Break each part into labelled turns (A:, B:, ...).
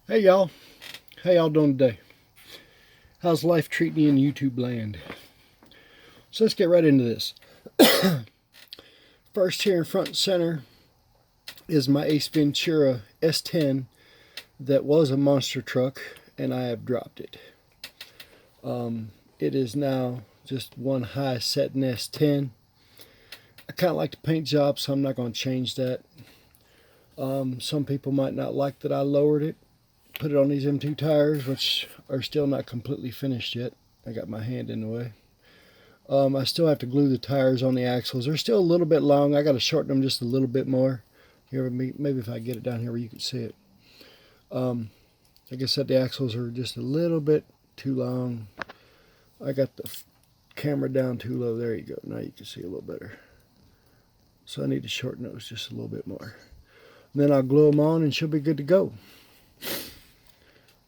A: Hey y'all, how y'all doing today? How's life treating you in YouTube land? So let's get right into this. First here in front and center is my Ace Ventura S-10 that was a monster truck and I have dropped it. It is now just one high setting S-10. I kind of like the paint job, so I'm not going to change that. Some people might not like that I lowered it. Put it on these M2 tires, which are still not completely finished yet. I got my hand in the way. I still have to glue the tires on the axles. They're still a little bit long. I got to shorten them just a little bit more. Here, maybe if I get it down here where you can see it. Like I said, the axles are just a little bit too long. I got the camera down too low. There you go. Now you can see a little better. So I need to shorten those just a little bit more. And then I'll glue them on and she'll be good to go.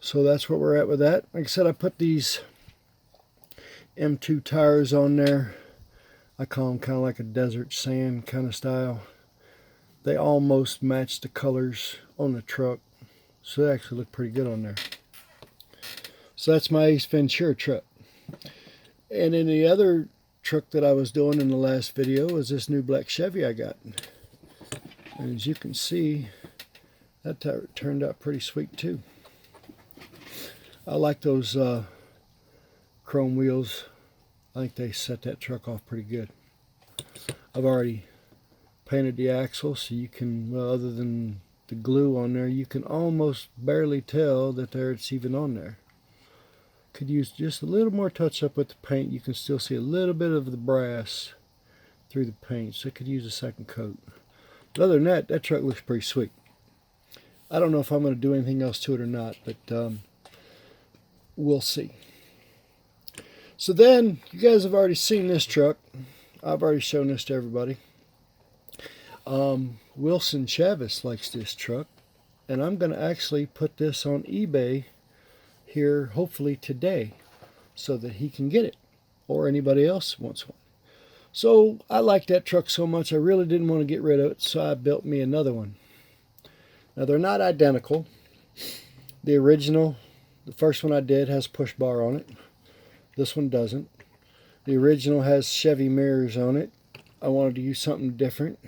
A: So that's where we're at with that. Like I said, I put these M2 tires on there. I call them kind of like a desert sand kind of style. They almost match the colors on the truck, so they actually look pretty good on there. So that's my Ace Ventura truck. And then the other truck that I was doing in the last video is this new black Chevy I got. And as you can see, that turned out pretty sweet too. I like those chrome wheels. I think they set that truck off pretty good. I've already painted the axle, so you can, well, other than the glue on there, you can almost barely tell that it's even on there. Could use just a little more touch up with the paint. You can still see a little bit of the brass through the paint, so it could use a second coat. But other than that, that truck looks pretty sweet. I don't know if I'm going to do anything else to it or not, but we'll see. So then, you guys have already seen this truck. I've already shown this to everybody. Wilson Chavis likes this truck, and I'm going to actually put this on eBay here hopefully today so that he can get it, or anybody else wants one. So I like that truck so much I really didn't want to get rid of it, so I built me another one. Now they're not identical. The original, the first one I did, has push bar on it. This one doesn't. The original has Chevy mirrors on it. I wanted to use something different,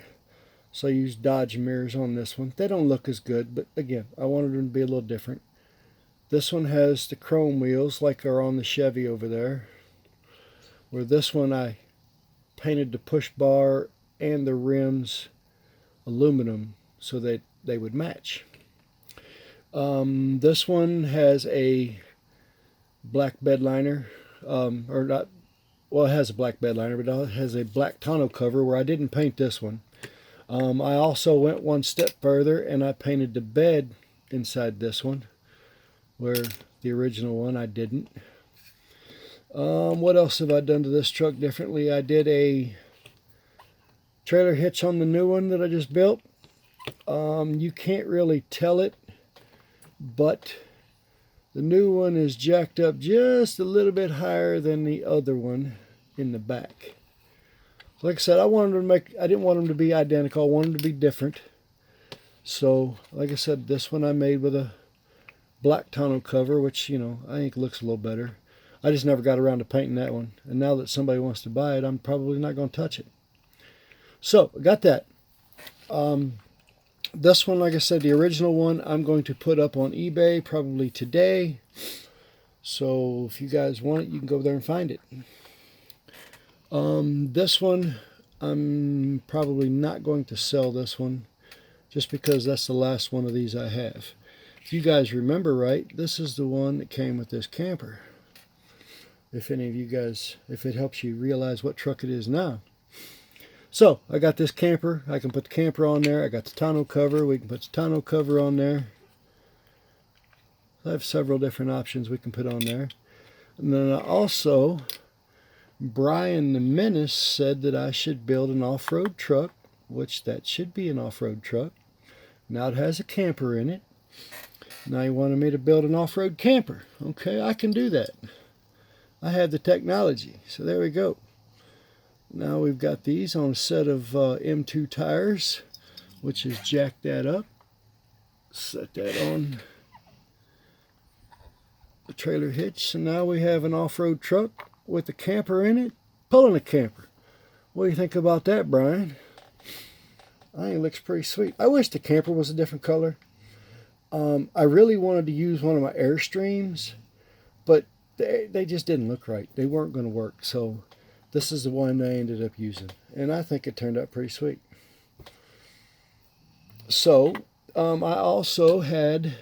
A: so I used Dodge mirrors on this one. They don't look as good, but again, I wanted them to be a little different. This one has the chrome wheels like are on the Chevy over there. Where this one I painted the push bar and the rims aluminum so that they would match. This one has a black bed liner, or not, well, it has a black bed liner, but it has a black tonneau cover where I didn't paint this one. I also went one step further and I painted the bed inside this one, where the original one I didn't. What else have I done to this truck differently? I did a trailer hitch on the new one that I just built. You can't really tell it, but the new one is jacked up just a little bit higher than the other one in the back. Like I said, I didn't want them to be identical. I wanted them to be different. So, like I said, this one I made with a black tonneau cover, which, I think looks a little better. I just never got around to painting that one. And now that somebody wants to buy it, I'm probably not going to touch it. So, I got that. This one, like I said, the original one, I'm going to put up on eBay probably today. So, if you guys want it, you can go there and find it. This one, I'm probably not going to sell this one, just because that's the last one of these I have. If you guys remember right, this is the one that came with this camper. If any of you guys, if it helps you realize what truck it is now. So, I got this camper. I can put the camper on there. I got the tonneau cover. We can put the tonneau cover on there. I have several different options we can put on there. And then I also, Brian the Menace said that I should build an off-road truck, which that should be an off-road truck. Now it has a camper in it. Now he wanted me to build an off-road camper. Okay, I can do that. I have the technology. So there we go. Now we've got these on a set of M2 tires, which is jack that up. Set that on. trailer hitch, and now we have an off-road truck with a camper in it, pulling a camper. What do you think about that, Brian? I think it looks pretty sweet. I wish the camper was a different color. I really wanted to use one of my Airstreams, but they just didn't look right. They weren't going to work, so this is the one I ended up using, and I think it turned out pretty sweet. So I also had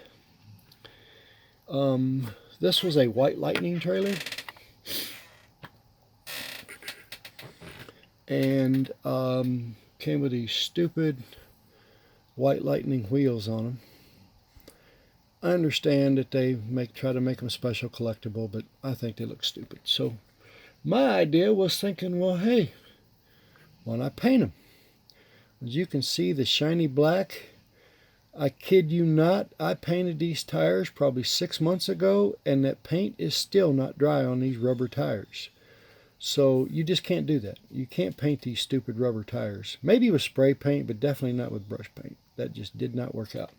A: this was a White Lightning trailer, and came with these stupid White Lightning wheels on them. I understand that they try to make them special collectible, but I think they look stupid. So my idea was thinking, well, hey, why not paint them? As you can see, the shiny black, I kid you not, I painted these tires probably 6 months ago, and that paint is still not dry on these rubber tires. So you just can't do that. You can't paint these stupid rubber tires. Maybe with spray paint, but definitely not with brush paint. That just did not work out.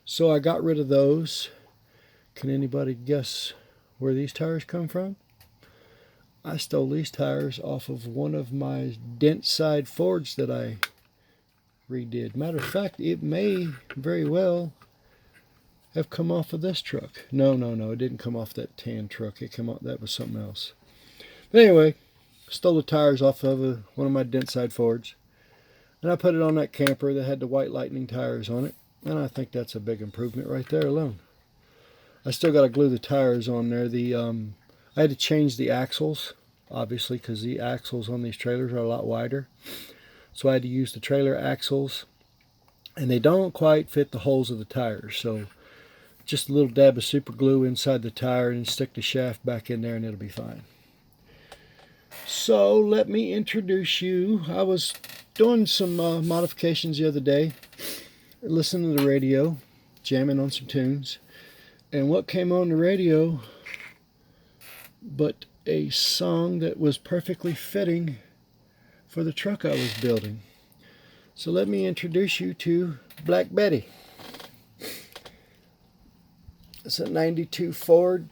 A: So I got rid of those. Can anybody guess where these tires come from? I stole these tires off of one of my dent side Fords that I redid. Matter of fact, it may very well have come off of this truck. No, it didn't come off that tan truck. It came off, that was something else. But anyway, stole the tires off of one of my dent side Fords, and I put it on that camper that had the White Lightning tires on it, and I think that's a big improvement right there alone. I still got to glue the tires on there. I had to change the axles, obviously, because the axles on these trailers are a lot wider. So I had to use the trailer axles, and they don't quite fit the holes of the tires. So just a little dab of super glue inside the tire and stick the shaft back in there, and it'll be fine. So let me introduce you. I was doing some modifications the other day, listening to the radio, jamming on some tunes, and what came on the radio but a song that was perfectly fitting for the truck I was building. So let me introduce you to Black Betty. It's a 92 Ford,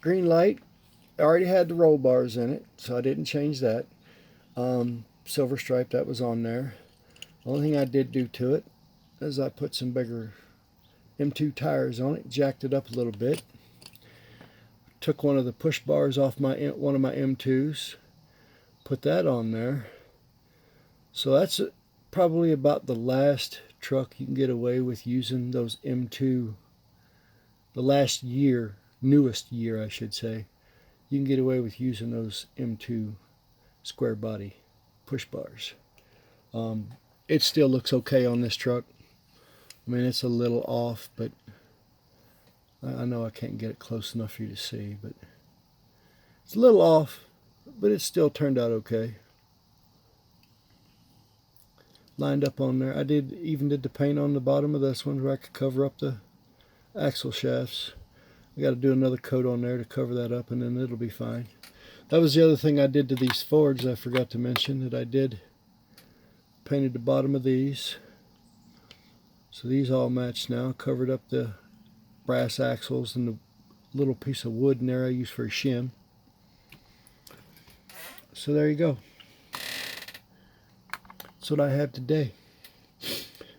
A: green light. I already had the roll bars in it, so I didn't change that. Silver stripe, that was on there. The only thing I did do to it is I put some bigger M2 tires on it, jacked it up a little bit. Took one of the push bars off one of my M2s, put that on there. So that's probably about the last truck you can get away with using those M2, the last year, newest year I should say, you can get away with using those M2 square body push bars. It still looks okay on this truck. I mean, it's a little off, but I know I can't get it close enough for you to see, but it's a little off, but it still turned out okay. Lined up on there. I even did the paint on the bottom of this one where I could cover up the axle shafts. I got to do another coat on there to cover that up, and then it'll be fine. That was the other thing I did to these Fords. I forgot to mention that I painted the bottom of these. So these all match now. Covered up the brass axles and the little piece of wood in there I use for a shim. So there you go. That's what I have today.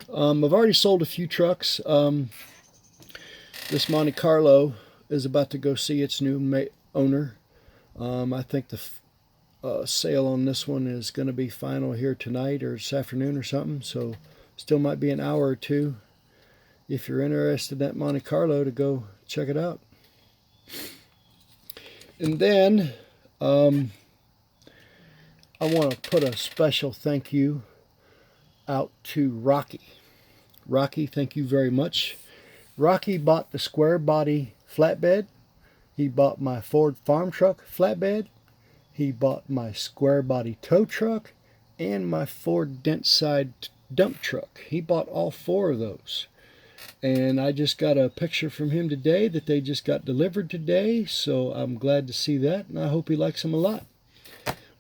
A: I've already sold a few trucks. This Monte Carlo is about to go see its new owner. I think the sale on this one is going to be final here tonight or this afternoon or something. So still might be an hour or two. If you're interested in that Monte Carlo, to go check it out. And then I want to put a special thank you out to Rocky. Rocky, thank you very much. Rocky bought the square body flatbed. He bought my Ford farm truck flatbed. He bought my square body tow truck and my Ford dent side dump truck. He bought all 4 of those. And I just got a picture from him today that they just got delivered today. So I'm glad to see that, and I hope he likes them a lot.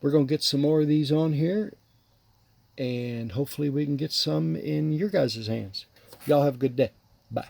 A: We're going to get some more of these on here, and hopefully we can get some in your guys' hands. Y'all have a good day. Bye.